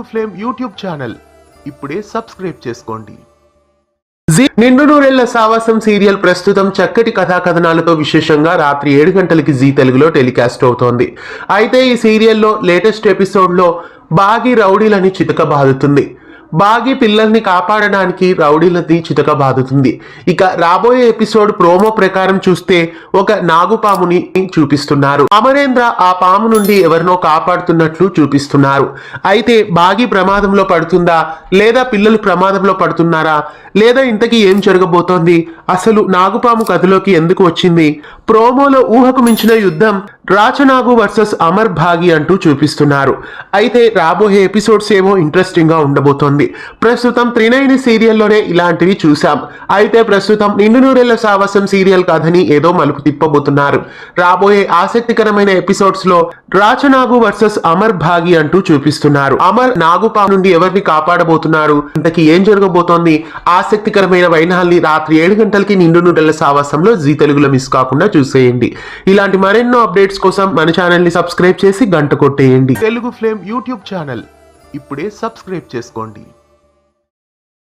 Flame YouTube channel ఇప్పుడే subscribe చేసుకోండి. నిండు నూరేళ్ల సావాసం సీరియల్ ప్రస్తుతం చక్కటి కథా కథనాలతో విశేషంగా రాత్రి 7 గంటలకి జీ తెలుగులో టెలికాస్ట్ అవుతోంది. అయితే ఈ సీరియల్లో లేటెస్ట్ ఎపిసోడ్లో బాగి రౌడీలని చితకబాదుతుంది. బాగి పిల్లల్ని కాపాడడానికి రౌడీలది చితకబాదుతుంది. ఇక రాబోయే ఎపిసోడ్ ప్రోమో ప్రకారం చూస్తే ఒక నాగుపాముని చూపిస్తున్నారు. అమరేంద్ర ఆ పాము నుండి ఎవరినో కాపాడుతున్నట్లు చూపిస్తున్నారు. అయితే బాగి ప్రమాదంలో పడుతుందా, లేదా పిల్లలు ప్రమాదంలో పడుతున్నారా, లేదా ఇంతకీ ఏం జరగబోతోంది, అసలు నాగుపాము కథలోకి ఎందుకు వచ్చింది, ప్రోమోలో ఊహకు మించిన యుద్ధం రాచనాగు వర్సెస్ అమర్ భాగి అంటూ చూపిస్తున్నారు. అయితే రాబోయే ఎపిసోడ్స్ ఏమో ఇంట్రెస్టింగ్ గా ఉండబోతోంది. ప్రస్తుతం త్రినయని సీరియల్లోనే ఇలాంటివి చూసాం. అయితే ప్రస్తుతం నిండు నూరేళ్ల సావాసం సీరియల్ కథని ఏదో మలుపు తిప్పబోతున్నారు. రాబోయే ఆసక్తికరమైన ఎపిసోడ్స్ లో రాచనాగు వర్సెస్ అమర్ భాగి అంటూ చూపిస్తున్నారు. అమర్ నాగుపా నుండి ఎవరిని కాపాడబోతున్నారు, ఇంతకీ ఏం జరగబోతోంది, ఆసక్తికరమైన వైనాల్ని రాత్రి 7 గంటలకి నిండు నూరేళ్ల సావాసంలో జీ తెలుగులో మిస్ కాకుండా చూసేయండి. ఇలాంటి మరెన్నో అప్డేట్స్ కోసం మన ఛానల్ ని సబ్స్క్రైబ్ చేసి గంట కొట్టేయండి. తెలుగు ఫ్లేమ్ యూట్యూబ్ ఛానల్ ఇప్పుడే సబ్స్క్రైబ్ చేసుకోండి.